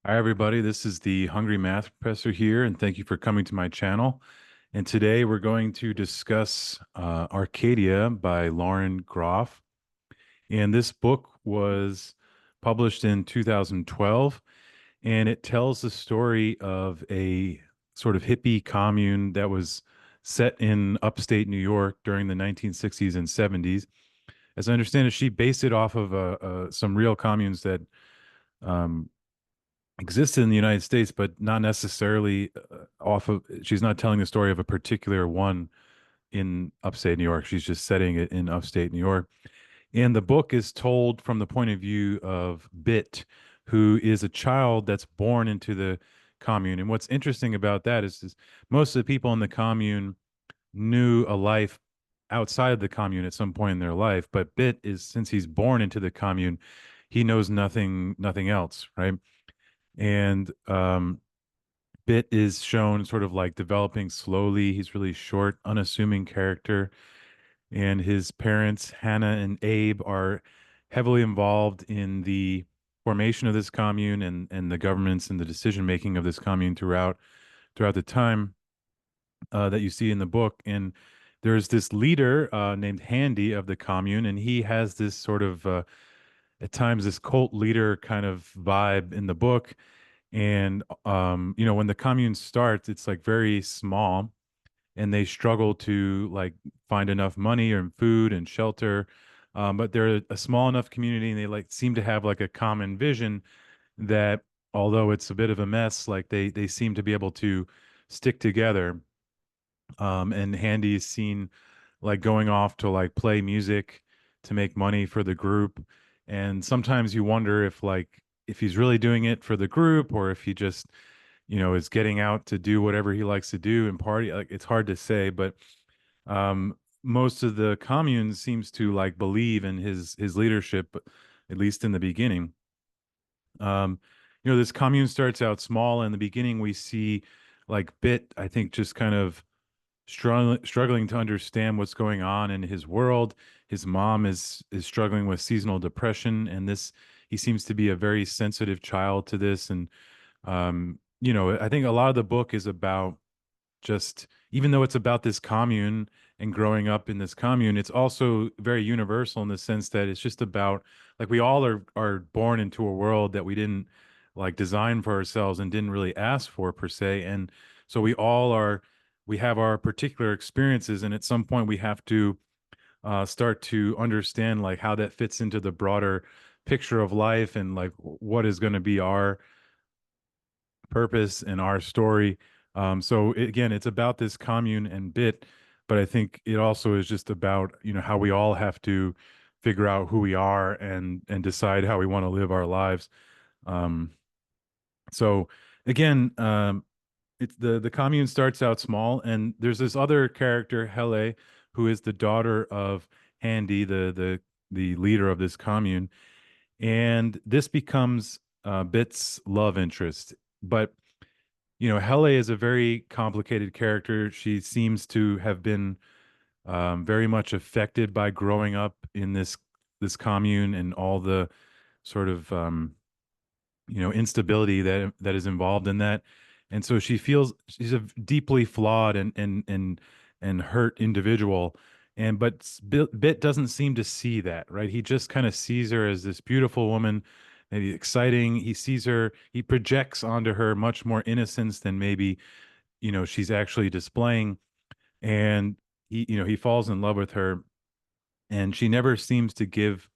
Hi, everybody. This is the Hungry Math Professor here, and thank you for coming to my channel. And today we're going to discuss Arcadia by Lauren Groff. And this book was published in 2012, and it tells the story of a sort of hippie commune that was set in upstate New York during the 1960s and 70s. As I understand it, she based it off of some real communes that um, existed in the United States, but not necessarily off of. She's not telling the story of a particular one in upstate New York. She's just setting it in upstate New York. And the book is told from the point of view of Bit, who is a child that's born into the commune. And what's interesting about that is most of the people in the commune knew a life outside of the commune at some point in their life. But Bit is, since he's born into the commune, he knows nothing else, right? And Bit is shown sort of like developing slowly. He's really short, unassuming character, and his parents, Hannah and Abe, are heavily involved in the formation of this commune and the governments and the decision making of this commune throughout the time that you see in the book. And there's this leader named Handy of the commune, and he has this sort of at times this cult leader kind of vibe in the book. And when the commune starts, it's like very small, and they struggle to like find enough money and food and shelter. But they're a small enough community, and they like seem to have like a common vision that, although it's a bit of a mess, like they seem to be able to stick together. And Handy is seen like going off to like play music to make money for the group. And sometimes you wonder if he's really doing it for the group, or if he just, is getting out to do whatever he likes to do and party. Like, it's hard to say, but most of the commune seems to like believe in his leadership, at least in the beginning. Um, this commune starts out small. In the beginning, we see like Bit, I think, just kind of struggling to understand what's going on in his world. His mom is struggling with seasonal depression, and this he seems to be a very sensitive child to this. And I think a lot of the book is about, just even though it's about this commune and growing up in this commune, it's also very universal in the sense that it's just about, like, we all are born into a world that we didn't like design for ourselves and didn't really ask for per se. And so we have our particular experiences, and at some point we have to start to understand like how that fits into the broader picture of life, and like what is going to be our purpose and our story. So again, it's about this commune and Bit, but I think it also is just about, how we all have to figure out who we are and decide how we want to live our lives. Um, so again, it's the commune starts out small, and there's this other character, Hele, who is the daughter of Handy, the leader of this commune, and this becomes Bit's love interest. But Hele is a very complicated character. She seems to have been very much affected by growing up in this commune and all the sort of instability that is involved in that. And so she feels she's a deeply flawed and hurt individual. And but Bit doesn't seem to see that, right? He just kind of sees her as this beautiful woman, maybe exciting. He sees her, he projects onto her much more innocence than maybe, she's actually displaying. And he falls in love with her, and she never seems to give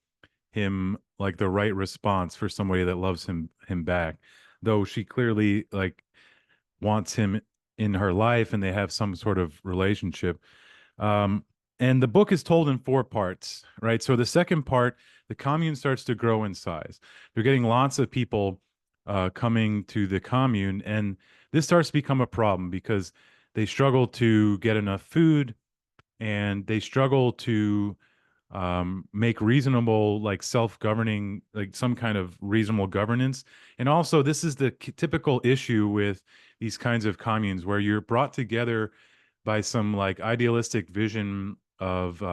him like the right response for somebody that loves him back, though she clearly like wants him in her life, and they have some sort of relationship. um and the book is told in four parts, right? So the second part, the commune starts to grow in size. They're getting lots of people coming to the commune, and this starts to become a problem because they struggle to get enough food, and they struggle to make reasonable, like self-governing, like some kind of reasonable governance. And also, this is the typical issue with these kinds of communes, where you're brought together by some like idealistic vision of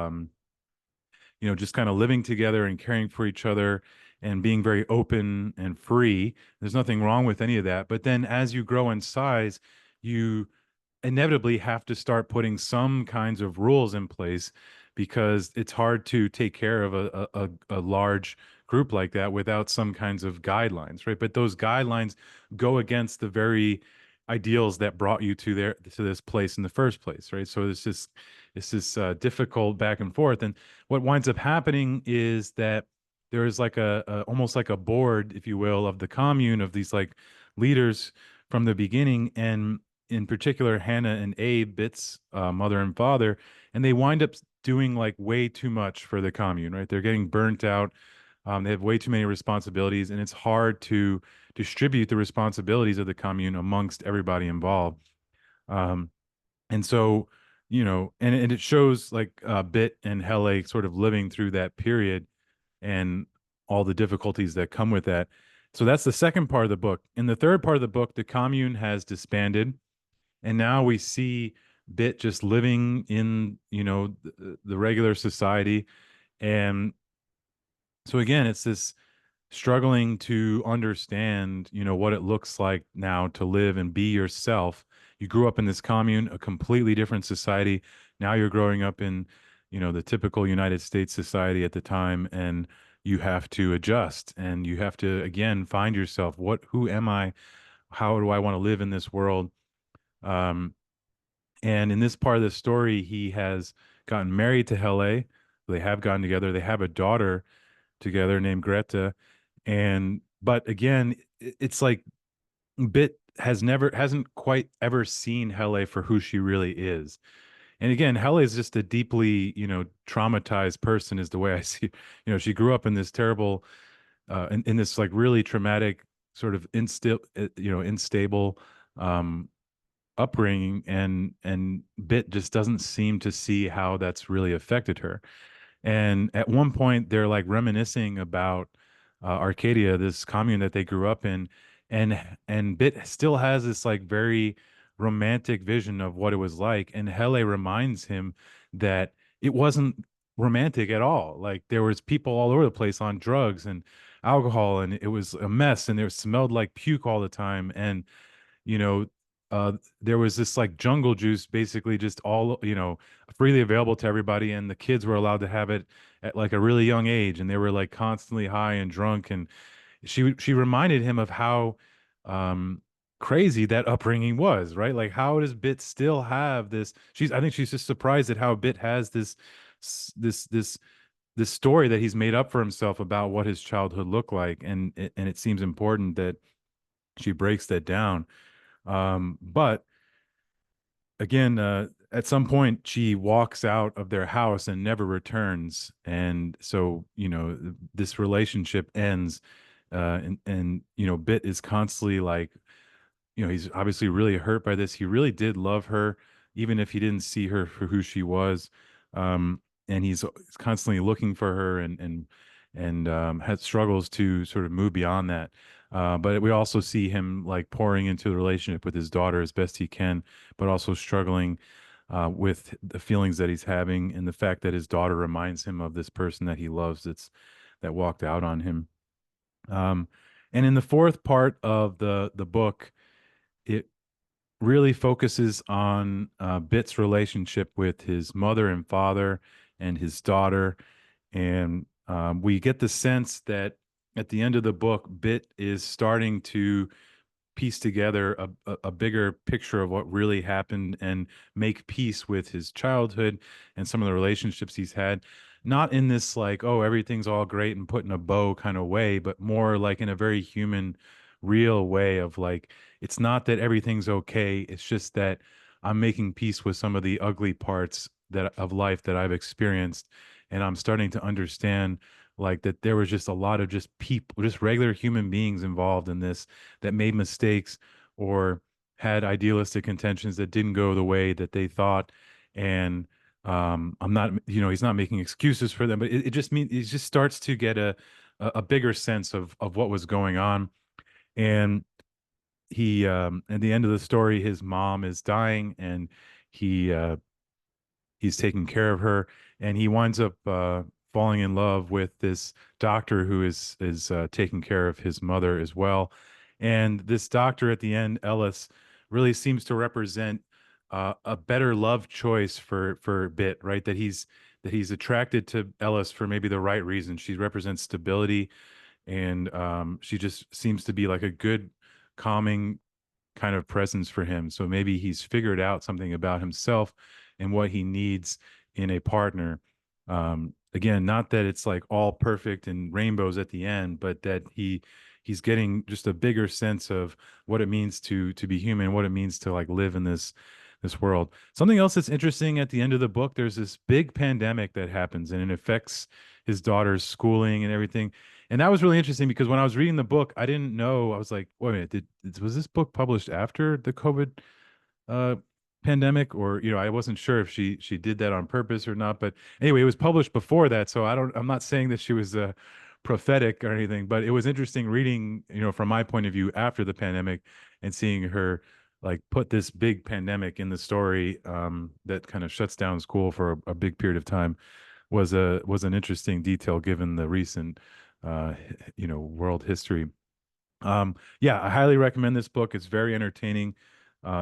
just kind of living together and caring for each other. and being very open and free. There's nothing wrong with any of that. But then as you grow in size, you inevitably have to start putting some kinds of rules in place because it's hard to take care of a large group like that without some kinds of guidelines, right? But those guidelines go against the very ideals that brought you to this place in the first place, right? So it's this difficult back and forth, and what winds up happening is that there is like a almost like a board, if you will, of the commune of these like leaders from the beginning, and in particular Hannah and Abe, Bit's mother and father, and they wind up doing like way too much for the commune, right? They're getting burnt out. They have way too many responsibilities, and it's hard to distribute the responsibilities of the commune amongst everybody involved. Um, and so, and it shows like Bit and Hele sort of living through that period and all the difficulties that come with that. So that's the second part of the book. In the third part of the book, the commune has disbanded, and now we see Bit just living in, the regular society. And so again, it's this struggling to understand, what it looks like now to live and be yourself. You grew up in this commune, a completely different society. Now you're growing up in, the typical United States society at the time, and you have to adjust and you have to again find yourself. Who am I? How do I want to live in this world? Um, and in this part of the story, he has gotten married to Hele. They have gotten together. They have a daughter together named Greta. And but again, it's like Bit hasn't quite ever seen Hele for who she really is. And again, Hele is just a deeply, traumatized person, is the way I see. She grew up in this terrible, in this like really traumatic sort of unstable um, upbringing, and Bit just doesn't seem to see how that's really affected her. And at one point, they're like reminiscing about Arcadia, this commune that they grew up in, and Bit still has this like very romantic vision of what it was like, and Hele reminds him that it wasn't romantic at all. Like there was people all over the place on drugs and alcohol, and it was a mess, and it smelled like puke all the time, and you know, there was this like jungle juice basically just all, freely available to everybody. And the kids were allowed to have it at like a really young age. And they were like constantly high and drunk. And she reminded him of how um, crazy that upbringing was, right? Like, how does Bit still have this? I think she's just surprised at how Bit has this story that he's made up for himself about what his childhood looked like. And it seems important that she breaks that down. But again, at some point, she walks out of their house and never returns, and so this relationship ends. And Bit is constantly like, he's obviously really hurt by this. He really did love her, even if he didn't see her for who she was. And he's constantly looking for her, and had struggles to sort of move beyond that. But we also see him like pouring into the relationship with his daughter as best he can, but also struggling with the feelings that he's having and the fact that his daughter reminds him of this person that he loves that walked out on him. Um, and in the fourth part of the book, it really focuses on Bit's relationship with his mother and father and his daughter. And we get the sense that at the end of the book, Bit is starting to piece together a bigger picture of what really happened and make peace with his childhood and some of the relationships he's had. Not in this like, oh, everything's all great and put in a bow kind of way, but more like in a very human, real way of like, it's not that everything's okay. It's just that I'm making peace with some of the ugly parts of life that I've experienced. And I'm starting to understand like that there was just a lot of just people, just regular human beings involved in this that made mistakes or had idealistic intentions that didn't go the way that they thought. And I'm not, he's not making excuses for them, but it just means it just starts to get a bigger sense of what was going on. And he at the end of the story, his mom is dying, and he he's taking care of her, and he winds up falling in love with this doctor who is taking care of his mother as well. And this doctor at the end, Ellis, really seems to represent a better love choice for Bit, right? That he's attracted to Ellis for maybe the right reason. She represents stability, and she just seems to be like a good, calming kind of presence for him. So maybe he's figured out something about himself and what he needs in a partner. Again, not that it's like all perfect and rainbows at the end, but that he's getting just a bigger sense of what it means to be human, what it means to like live in this world. Something else that's interesting at the end of the book, there's this big pandemic that happens and it affects his daughter's schooling and everything. And that was really interesting because when I was reading the book, I didn't know. I was like, wait a minute, was this book published after the COVID uh pandemic? Or, I wasn't sure if she did that on purpose or not. But anyway, it was published before that. So I'm not saying that she was prophetic or anything, but it was interesting reading, from my point of view after the pandemic and seeing her like put this big pandemic in the story that kind of shuts down school for a big period of time was an interesting detail given the recent world history. Yeah, I highly recommend this book. It's very entertaining,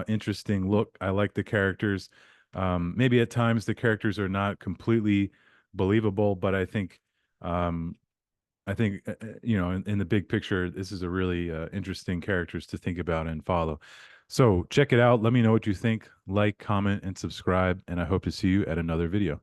interesting look. I like the characters. Maybe at times the characters are not completely believable, but in the big picture, this is a really interesting characters to think about and follow. So check it out. Let me know what you think. Like, comment, and subscribe, and I hope to see you at another video.